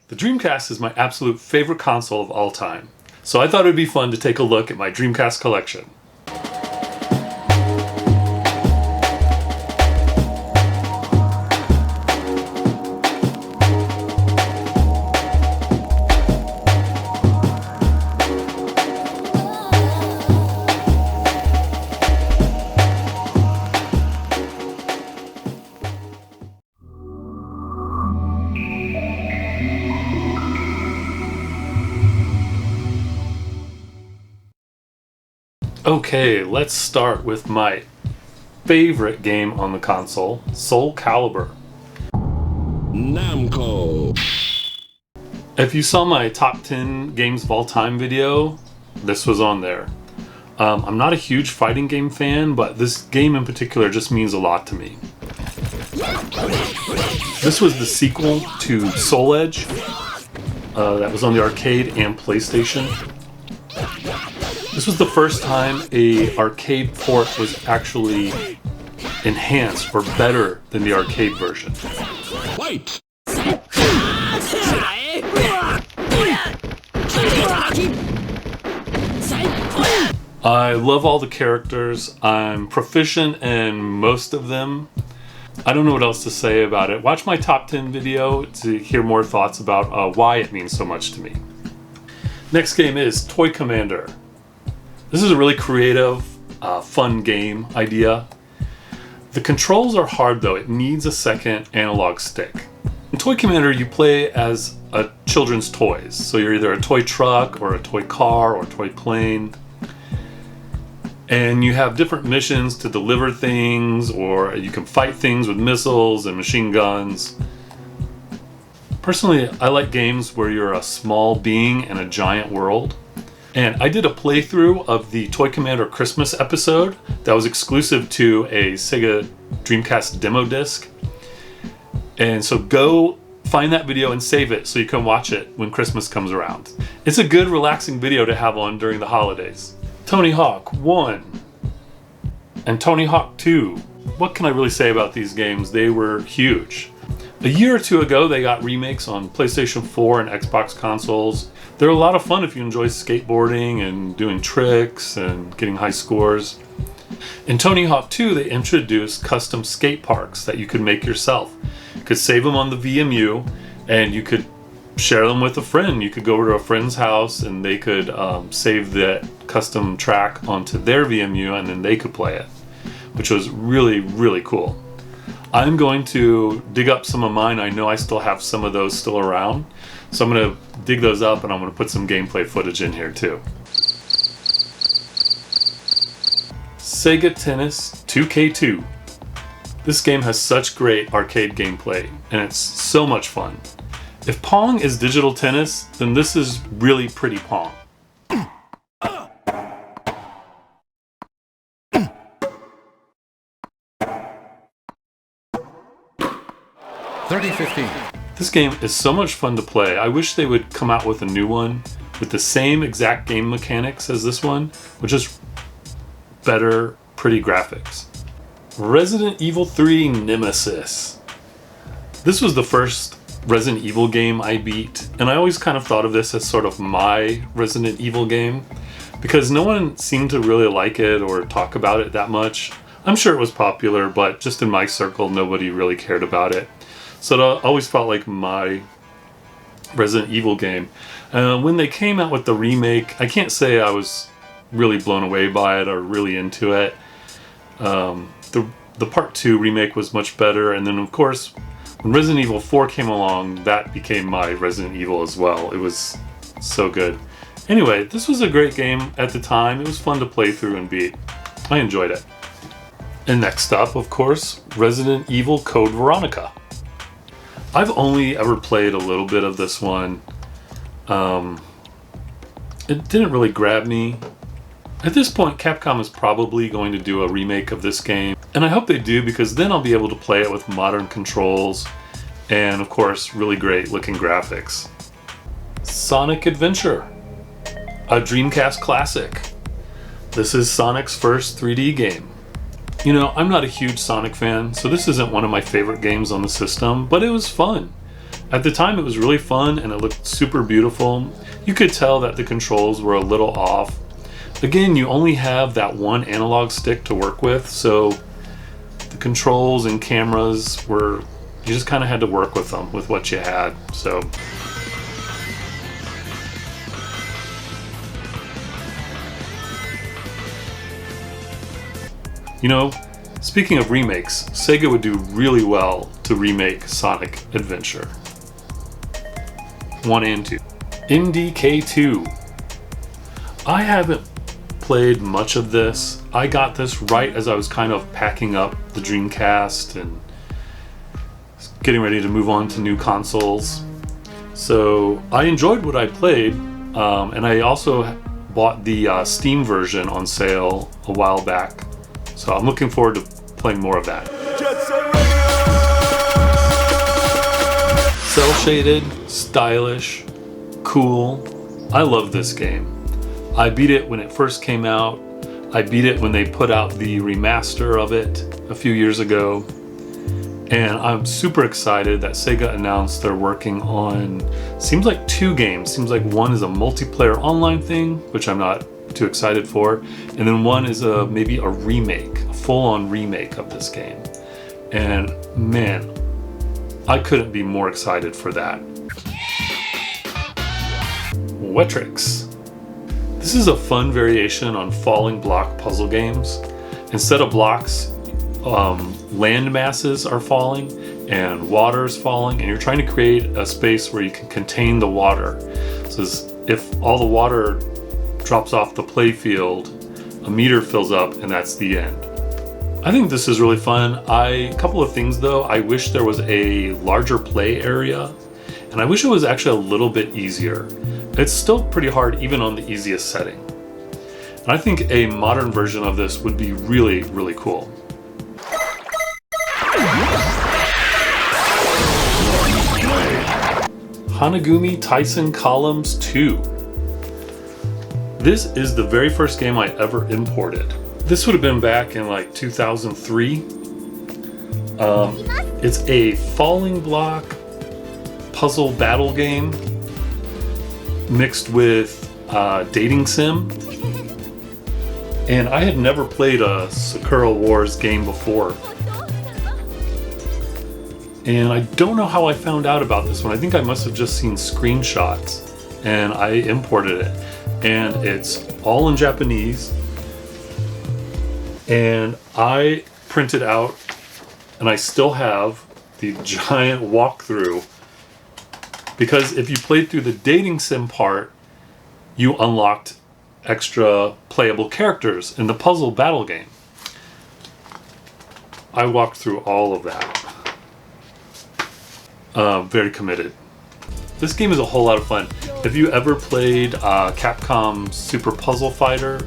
The Dreamcast is my absolute favorite console of all time, so I thought it would be fun to take a look at my Dreamcast collection. Okay, let's start with my favorite game on the console, Soul Calibur. Namco. If you saw my top 10 games of all time video, this was on there. I'm not a huge fighting game fan, but this game in particular just means a lot to me. This was the sequel to Soul Edge that was on the arcade and PlayStation. This was the first time a arcade port was actually enhanced or better than the arcade version. Fight! I love all the characters. I'm proficient in most of them. I don't know what else to say about it. Watch my top 10 video to hear more thoughts about why it means so much to me. Next game is Toy Commander. This is a really creative, fun game idea. The controls are hard though. It needs a second analog stick. In Toy Commander, you play as a children's toys. So you're either a toy truck or a toy car or a toy plane. And you have different missions to deliver things, or you can fight things with missiles and machine guns. Personally, I like games where you're a small being in a giant world. And I did a playthrough of the Toy Commander Christmas episode that was exclusive to a Sega Dreamcast demo disc. And so go find that video and save it so you can watch it when Christmas comes around. It's a good, relaxing video to have on during the holidays. Tony Hawk 1 and Tony Hawk 2. What can I really say about these games? They were huge. A year or two ago, they got remakes on PlayStation 4 and Xbox consoles. They're a lot of fun if you enjoy skateboarding and doing tricks and getting high scores. In Tony Hawk 2, they introduced custom skate parks that you could make yourself. You could save them on the VMU and you could share them with a friend. You could go over to a friend's house and they could save that custom track onto their VMU and then they could play it, which was really, really cool. I'm going to dig up some of mine. I know I still have some of those still around. So I'm going to dig those up and I'm going to put some gameplay footage in here too. Sega Tennis 2K2. This game has such great arcade gameplay and it's so much fun. If Pong is digital tennis, then this is really pretty Pong. 30-15. This game is so much fun to play. I wish they would come out with a new one with the same exact game mechanics as this one, with just better, pretty graphics. Resident Evil 3 Nemesis. This was the first Resident Evil game I beat, and I always kind of thought of this as sort of my Resident Evil game because no one seemed to really like it or talk about it that much. I'm sure it was popular, but just in my circle, nobody really cared about it. So it always felt like my Resident Evil game. When they came out with the remake, I can't say I was really blown away by it or really into it. The Part 2 remake was much better, and then of course, when Resident Evil 4 came along, that became my Resident Evil as well. It was so good. Anyway, this was a great game at the time. It was fun to play through and beat. I enjoyed it. And next up, of course, Resident Evil Code Veronica. I've only ever played a little bit of this one. It didn't really grab me. At this point, Capcom is probably going to do a remake of this game, and I hope they do because then I'll be able to play it with modern controls and, of course, really great looking graphics. Sonic Adventure, a Dreamcast classic. This is Sonic's first 3D game. You know, I'm not a huge Sonic fan, so this isn't one of my favorite games on the system, but it was fun. At the time it was really fun and it looked super beautiful. You could tell that the controls were a little off. Again, you only have that one analog stick to work with, so the controls and cameras were, you just kind of had to work with them, with what you had. So you know, speaking of remakes, Sega would do really well to remake Sonic Adventure 1 and 2. MDK2. I haven't played much of this. I got this right as I was kind of packing up the Dreamcast and getting ready to move on to new consoles. So I enjoyed what I played, and I also bought the Steam version on sale a while back. So I'm looking forward to playing more of that. Cell shaded, stylish, cool. I love this game. I beat it when it first came out. I beat it when they put out the remaster of it a few years ago. And I'm super excited that Sega announced they're working on, seems like 2 games. Seems like one is a multiplayer online thing, which I'm not too excited for. And then one is maybe a remake, a full-on remake of this game. And man, I couldn't be more excited for that. Wetrix. This is a fun variation on falling block puzzle games. Instead of blocks, land masses are falling and water is falling, and you're trying to create a space where you can contain the water. So if all the water drops off the play field, a meter fills up, and that's the end. I think this is really fun. A couple of things though, I wish there was a larger play area, and I wish it was actually a little bit easier. It's still pretty hard even on the easiest setting. And I think a modern version of this would be really, really cool. Hanagumi Tyson Columns 2. This is the very first game I ever imported. This would have been back in like 2003. It's a falling block puzzle battle game mixed with dating sim. And I had never played a Sakura Wars game before. And I don't know how I found out about this one. I think I must have just seen screenshots and I imported it. And it's all in Japanese. And I printed out, and I still have the giant walkthrough, because if you played through the dating sim part, you unlocked extra playable characters in the puzzle battle game. I walked through all of that. Very committed. This game is a whole lot of fun. If you ever played Capcom's Super Puzzle Fighter,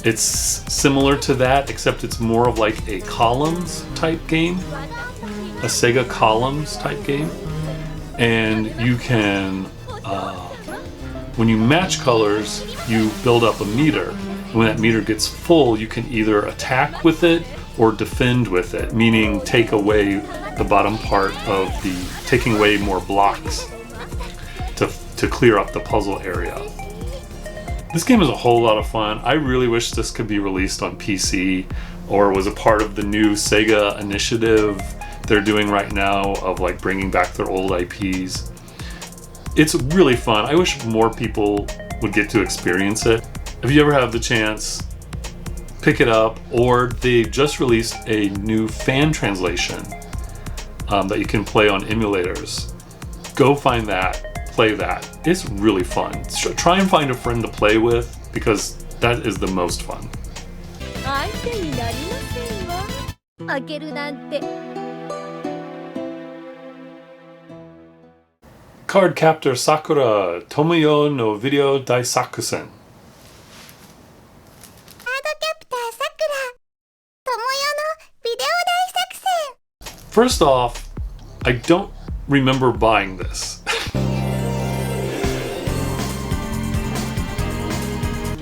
it's similar to that, except it's more of like a columns type game, a Sega columns type game. And you can, when you match colors, you build up a meter. And when that meter gets full, you can either attack with it or defend with it, meaning take away the bottom part of taking away more blocks to clear up the puzzle area. This game is a whole lot of fun. I really wish this could be released on PC or was a part of the new Sega initiative they're doing right now of like bringing back their old IPs. It's really fun. I wish more people would get to experience it. If you ever have the chance, pick it up, or they just released a new fan translation that you can play on emulators. Go find that, play that. It's really fun. Try and find a friend to play with, because that is the most fun. Card Captor Sakura Tomoyo no Video Daisakusen. First off, I don't remember buying this.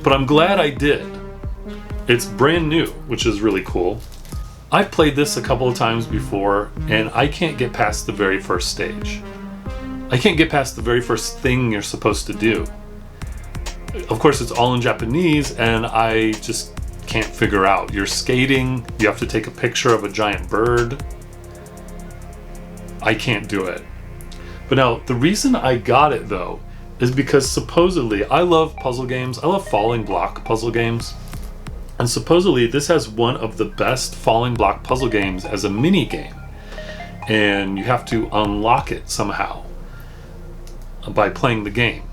But I'm glad I did. It's brand new, which is really cool. I've played this a couple of times before, and I can't get past the very first stage. I can't get past the very first thing you're supposed to do. Of course, it's all in Japanese, and I just can't figure out. You're skating, you have to take a picture of a giant bird. I can't do it. But now, the reason I got it though, is because supposedly, I love puzzle games, I love falling block puzzle games, and supposedly this has one of the best falling block puzzle games as a mini game. And you have to unlock it somehow by playing the game.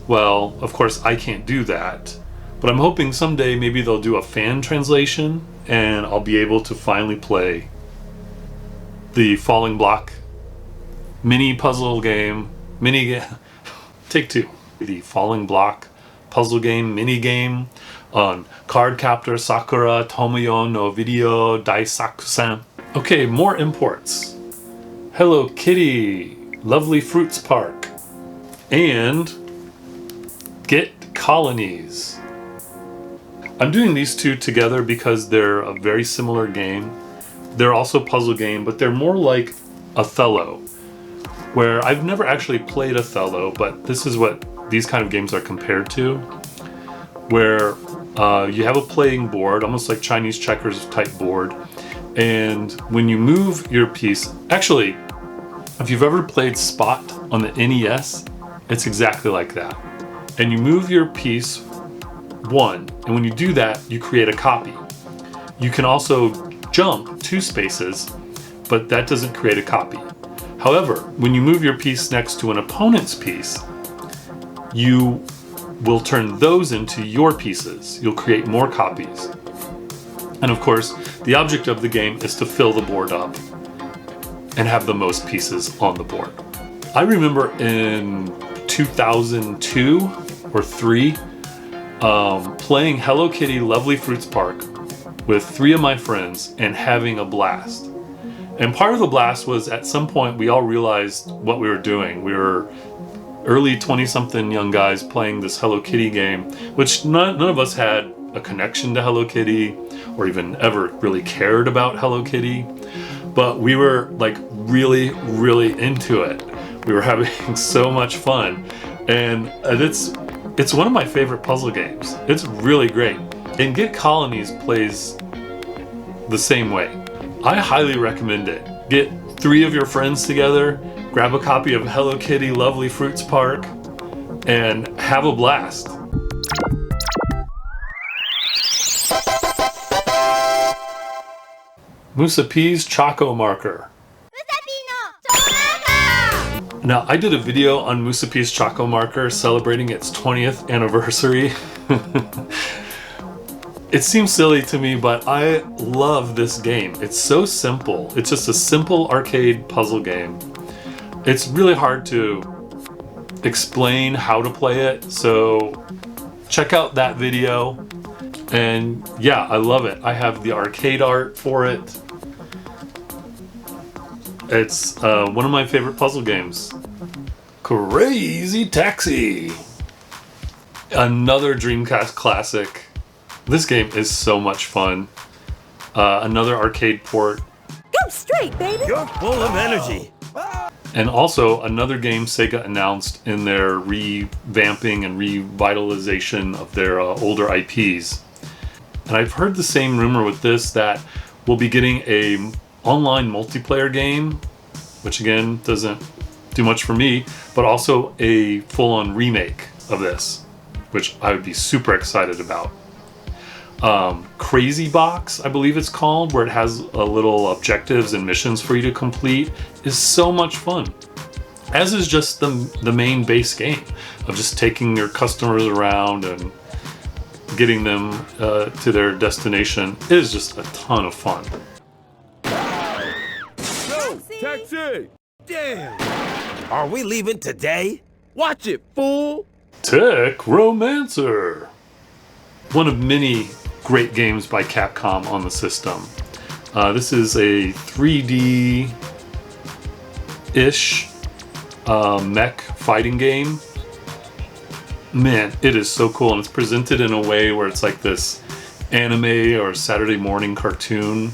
Well, of course, I can't do that, but I'm hoping someday maybe they'll do a fan translation and I'll be able to finally play the falling block mini puzzle game, take two. The falling block puzzle game, mini game on Card Captor, Sakura, Tomoyo no Video, Daisakusen. Okay, more imports. Hello Kitty, Lovely Fruits Park, and Get Colonies. I'm doing these two together because they're a very similar game. They're also a puzzle game, but they're more like Othello, where I've never actually played Othello, but this is what these kind of games are compared to, where you have a playing board, almost like Chinese checkers type board, and when you move your piece, actually, if you've ever played Spot on the NES, it's exactly like that. And you move your piece one, and when you do that, you create a copy. You can also jump 2 spaces, but that doesn't create a copy. However, when you move your piece next to an opponent's piece, you will turn those into your pieces. You'll create more copies. And of course, the object of the game is to fill the board up and have the most pieces on the board. I remember in 2002 or 3, playing Hello Kitty Lovely Fruits Park with 3 of my friends and having a blast. And part of the blast was at some point we all realized what we were doing. We were early 20-something young guys playing this Hello Kitty game, which none of us had a connection to Hello Kitty or even ever really cared about Hello Kitty. But we were like really, really into it. We were having so much fun. And it's one of my favorite puzzle games. It's really great. And Get Colonies plays the same way. I highly recommend it. Get 3 of your friends together, grab a copy of Hello Kitty Lovely Fruits Park, and have a blast. Musa P's Choco Marker. Now, I did a video on Musa P's Choco Marker celebrating its 20th anniversary. It seems silly to me, but I love this game. It's so simple. It's just a simple arcade puzzle game. It's really hard to explain how to play it, so check out that video. And yeah, I love it. I have the arcade art for it. It's one of my favorite puzzle games. Crazy Taxi! Another Dreamcast classic. This game is so much fun. Another arcade port. Go straight, baby! You're full of energy. And also another game Sega announced in their revamping and revitalization of their older IPs. And I've heard the same rumor with this, that we'll be getting a online multiplayer game, which again doesn't do much for me, but also a full-on remake of this, which I would be super excited about. Crazy Box, I believe it's called, where it has a little objectives and missions for you to complete, is so much fun. As is just the main base game of just taking your customers around and getting them to their destination. It is just a ton of fun. Taxi! Damn! Are we leaving today? Watch it, fool! Tech Romancer! One of many great games by Capcom on the system. This is a 3D-ish mech fighting game. Man, it is so cool, and it's presented in a way where it's like this anime or Saturday morning cartoon.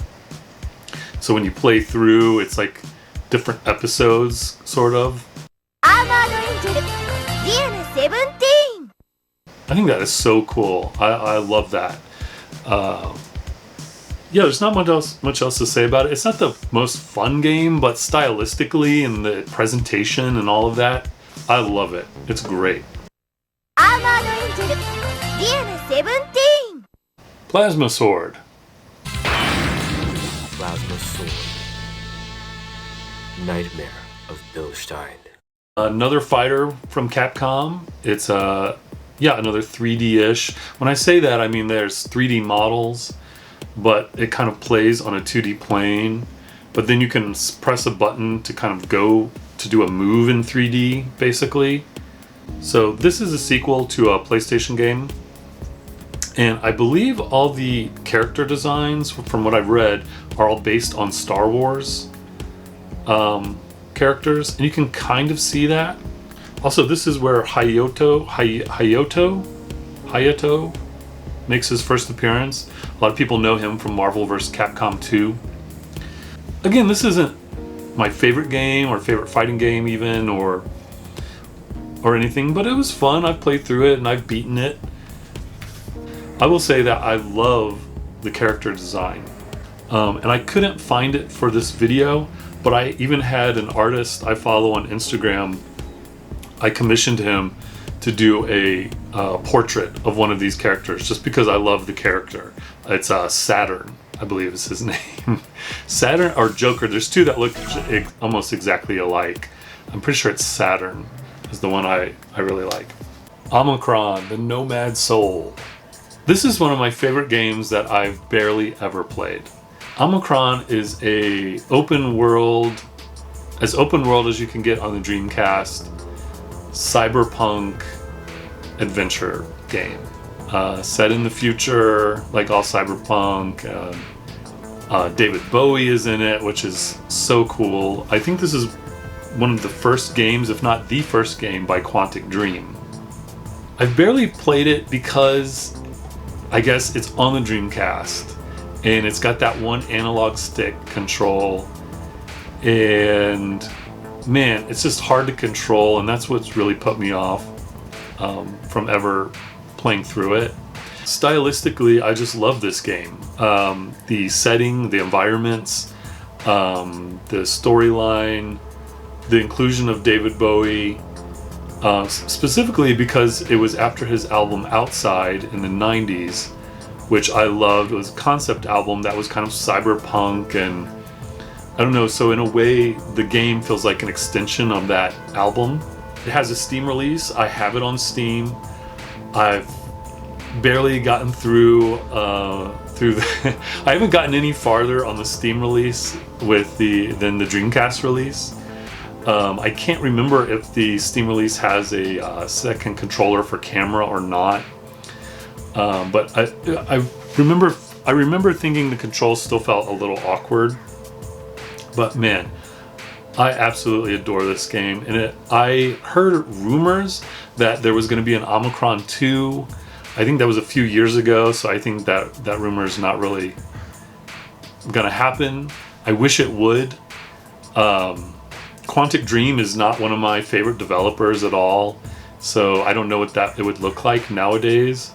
So when you play through, it's like different episodes, sort of. think that is so cool. I love that. Yeah, there's not much else to say about it. It's not the most fun game, but stylistically and the presentation and all of that, I love it. It's great. Plasma Sword. Plasma Sword. Nightmare of Bill Stein. Another fighter from Capcom. It's another 3D-ish. When I say that, I mean there's 3D models, but it kind of plays on a 2D plane. But then you can press a button to kind of go to do a move in 3D, basically. So this is a sequel to a PlayStation game. And I believe all the character designs, from what I've read, are all based on Star Wars characters. And you can kind of see that. Also, this is where Hayato makes his first appearance. A lot of people know him from Marvel vs. Capcom 2. Again, this isn't my favorite game or favorite fighting game even or anything, but it was fun. I've played through it and I've beaten it. I will say that I love the character design. And I couldn't find it for this video, but I even had an artist I follow on Instagram. I commissioned him to do a portrait of one of these characters just because I love the character. It's Saturn, I believe is his name. Saturn or Joker. There's two that look almost exactly alike. I'm pretty sure it's Saturn is the one I really like. Omicron, the Nomad Soul. This is one of my favorite games that I've barely ever played. Omicron is as open world as you can get on the Dreamcast, cyberpunk adventure game. Set in the future, like all cyberpunk. David Bowie is in it, which is so cool. I think this is one of the first games, if not the first game, by Quantic Dream. I've barely played it because I guess it's on the Dreamcast and it's got that one analog stick control, and man, it's just hard to control, and that's what's really put me off from ever playing through it. Stylistically, I just love this game. The setting, the environments, the storyline, the inclusion of David Bowie, specifically because it was after his album Outside in the 90s, which I loved. It was a concept album that was kind of cyberpunk, and I don't know, so in a way the game feels like an extension of that album. It has a Steam release. I have it on Steam. I've barely gotten through the I haven't gotten any farther on the Steam release than the Dreamcast release. I can't remember if the Steam release has a second controller for camera or not. But I remember thinking the controls still felt a little awkward. But man, I absolutely adore this game. And I heard rumors that there was going to be an Omicron 2. I think that was a few years ago, so I think that rumor is not really going to happen. I wish it would. Quantic Dream is not one of my favorite developers at all, so I don't know what it would look like nowadays.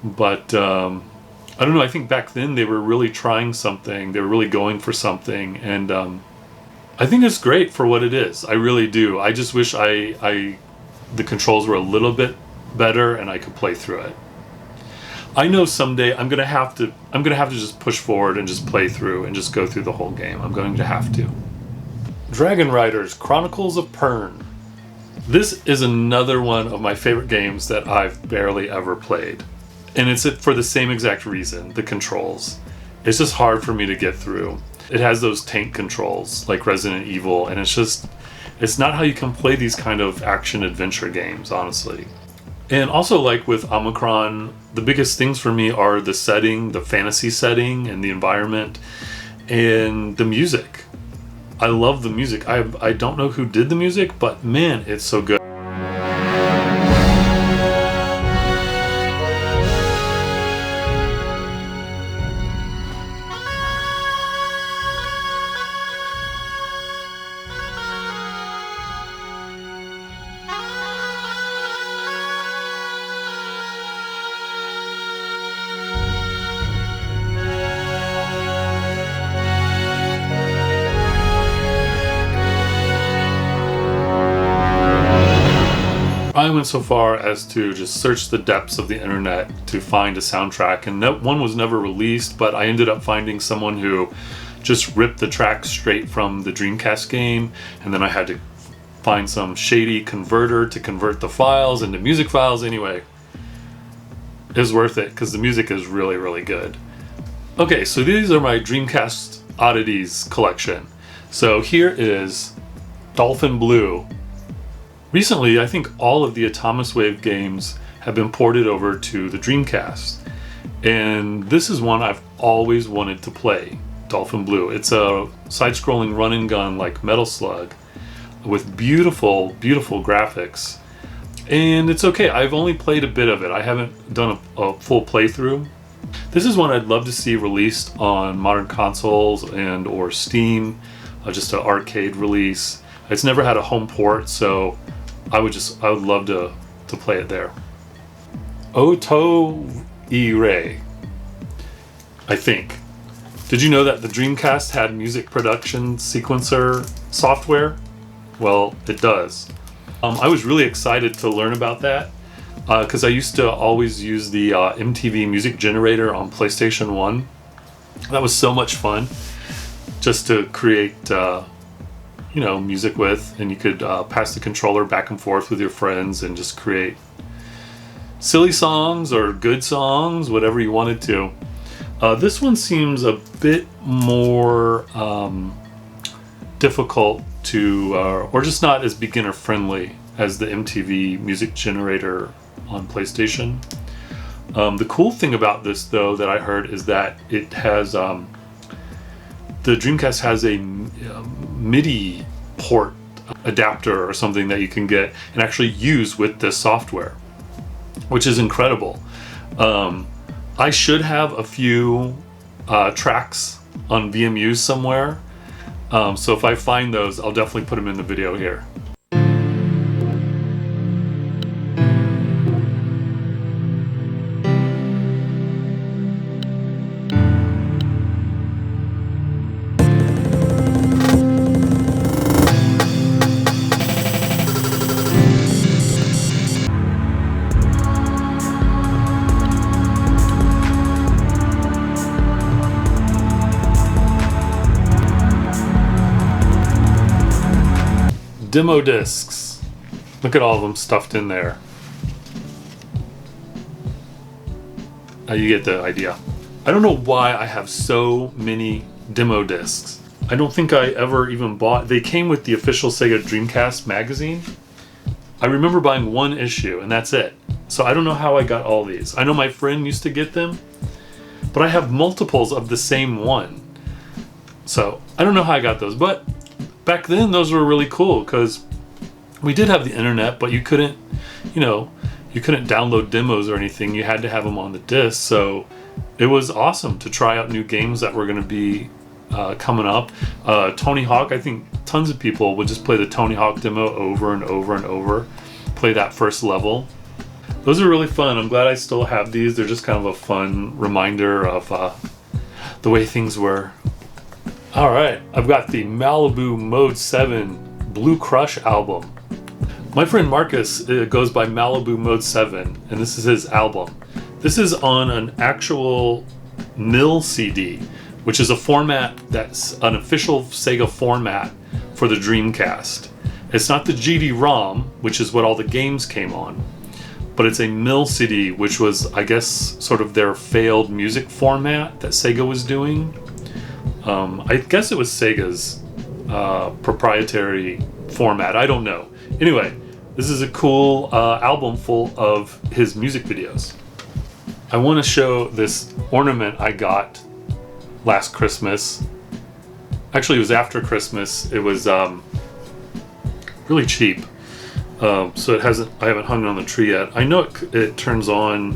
But I don't know, I think back then they were really trying something. They were really going for something, and I think it's great for what it is. I really do. I just wish the controls were a little bit better and I could play through it. I know someday I'm gonna have to just push forward and just play through and just go through the whole game. I'm going to have to. Dragon Riders Chronicles of Pern. This is another one of my favorite games that I've barely ever played. And it's for the same exact reason, the controls. It's just hard for me to get through. It has those tank controls like Resident Evil, and it's not how you can play these kind of action adventure games, honestly. And also, like with Omicron, the biggest things for me are the setting, the fantasy setting and the environment, and the music. I love the music. I don't know who did the music, but man, it's so good. I went so far as to just search the depths of the internet to find a soundtrack, and that one was never released, but I ended up finding someone who just ripped the track straight from the Dreamcast game, and then I had to find some shady converter to convert the files into music files. Anyway, it was worth it because the music is really, really good. Okay, so these are my Dreamcast Oddities collection. So here is Dolphin Blue. Recently, I think all of the Atomiswave games have been ported over to the Dreamcast. And this is one I've always wanted to play, Dolphin Blue. It's a side-scrolling run and gun like Metal Slug with beautiful, beautiful graphics. And it's okay, I've only played a bit of it. I haven't done a full playthrough. This is one I'd love to see released on modern consoles and or Steam, just an arcade release. It's never had a home port, so I would love to play it there. Oto Ire, I think. Did you know that the Dreamcast had music production sequencer software? Well, it does. I was really excited to learn about that because I used to always use the MTV music generator on PlayStation 1. That was so much fun just to create music with, and you could pass the controller back and forth with your friends and just create silly songs or good songs, whatever you wanted to. This one seems a bit more difficult to, or just not as beginner friendly as the MTV music generator on PlayStation. The cool thing about this, though, that I heard is that it has the Dreamcast has a MIDI port adapter or something that you can get and actually use with this software, which is incredible. I should have a few tracks on VMUs somewhere, so if I find those, I'll definitely put them in the video here. Demo discs. Look at all of them stuffed in there. You get the idea. I don't know why I have so many demo discs. I don't think I ever even bought. They came with the official Sega Dreamcast magazine. I remember buying one issue and that's it. So I don't know how I got all these. I know my friend used to get them, but I have multiples of the same one. So I don't know how I got those, but back then those were really cool because we did have the internet, but you couldn't download demos or anything. You had to have them on the disc. So it was awesome to try out new games that were going to be coming up. Tony Hawk, I think tons of people would just play the Tony Hawk demo over and over and over, play that first level. Those are really fun. I'm glad I still have these. They're just kind of a fun reminder of the way things were. All right, I've got the Malibu Mode 7 Blue Crush album. My friend Marcus goes by Malibu Mode 7, and this is his album. This is on an actual MIL CD, which is a format that's an official Sega format for the Dreamcast. It's not the GD-ROM, which is what all the games came on, but it's a MIL CD, which was, I guess, sort of their failed music format that Sega was doing. I guess it was Sega's proprietary format. I don't know. Anyway, this is a cool album full of his music videos. I want to show this ornament I got last Christmas. Actually, it was after Christmas. It was really cheap. So I haven't hung it on the tree yet. I know it turns on.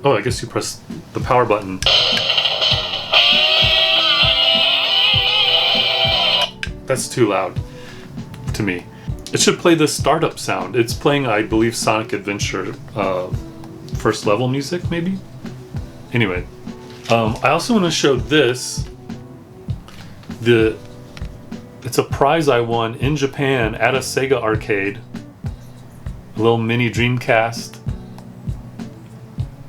Oh, I guess you press the power button. That's too loud to me. It should play the startup sound. It's playing, I believe, Sonic Adventure first level music, maybe? Anyway, I also want to show this. It's a prize I won in Japan at a Sega arcade. A little mini Dreamcast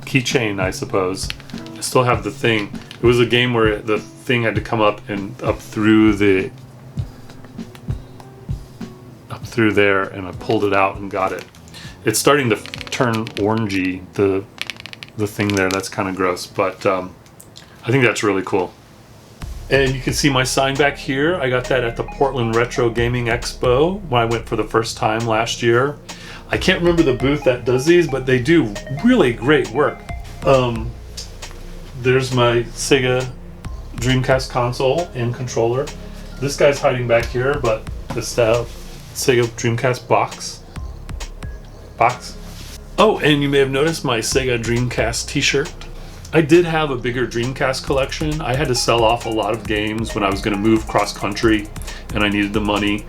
keychain, I suppose. I still have the thing. It was a game where the thing had to come up and up through there, and I pulled it out and got it. It's starting to turn orangey, the thing there. That's kind of gross, but I think that's really cool. And you can see my sign back here. I got that at the Portland Retro Gaming Expo when I went for the first time last year. I can't remember the booth that does these, but they do really great work. There's my Sega Dreamcast console and controller. This guy's hiding back here, but the Sega Dreamcast box. Oh, and you may have noticed my Sega Dreamcast t-shirt. I did have a bigger Dreamcast collection. I had to sell off a lot of games when I was going to move cross country and I needed the money.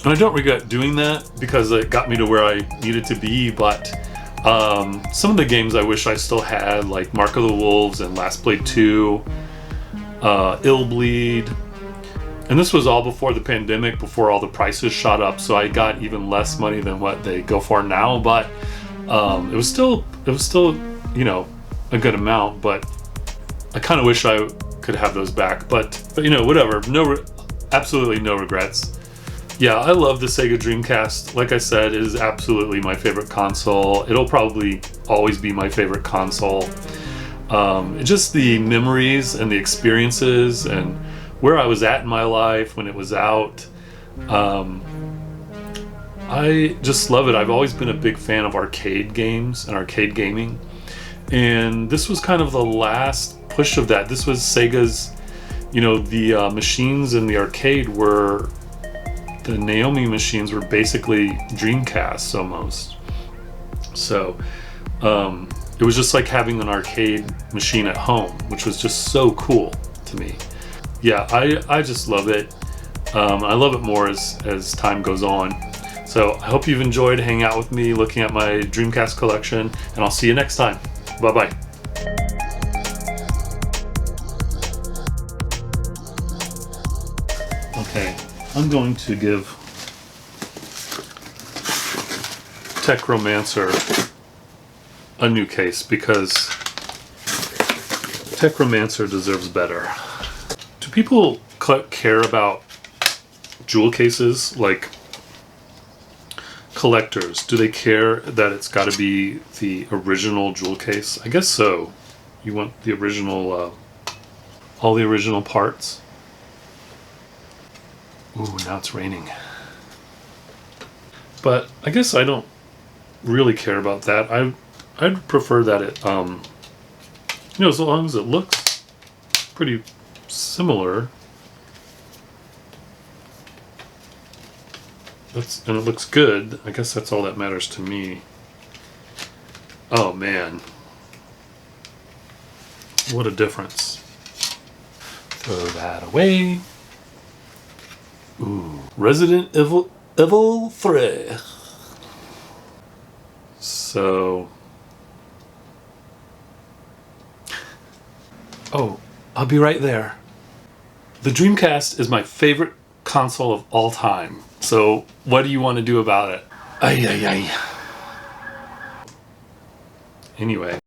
And I don't regret doing that because it got me to where I needed to be, but some of the games I wish I still had, like Mark of the Wolves and Last Blade 2, Illbleed. And this was all before the pandemic, before all the prices shot up, so I got even less money than what they go for now, but it was still, you know, a good amount, but I kind of wish I could have those back, but you know, whatever. Absolutely no regrets. Yeah, I love the Sega Dreamcast. Like I said, it is absolutely my favorite console. It'll probably always be my favorite console. Just the memories and the experiences and where I was at in my life when it was out. I just love it. I've always been a big fan of arcade games and arcade gaming. And this was kind of the last push of that. This was Sega's, you know, the machines in the arcade were, the Naomi machines were basically Dreamcasts almost. So it was just like having an arcade machine at home, which was just so cool to me. Yeah, I just love it. I love it more as time goes on. So I hope you've enjoyed hanging out with me, looking at my Dreamcast collection, and I'll see you next time. Bye-bye. Okay, I'm going to give Techromancer a new case because Techromancer deserves better. Do people care about jewel cases, like collectors? Do they care that it's got to be the original jewel case? I guess so. You want the original, all the original parts. Ooh, now it's raining. But I guess I don't really care about that. I'd prefer that it, you know, as long as it looks pretty similar. And it looks good. I guess that's all that matters to me. Oh man. What a difference. Throw that away. Ooh. Resident Evil 3. So. Oh, I'll be right there. The Dreamcast is my favorite console of all time. So, what do you want to do about it? Ay, ay, ay. Anyway.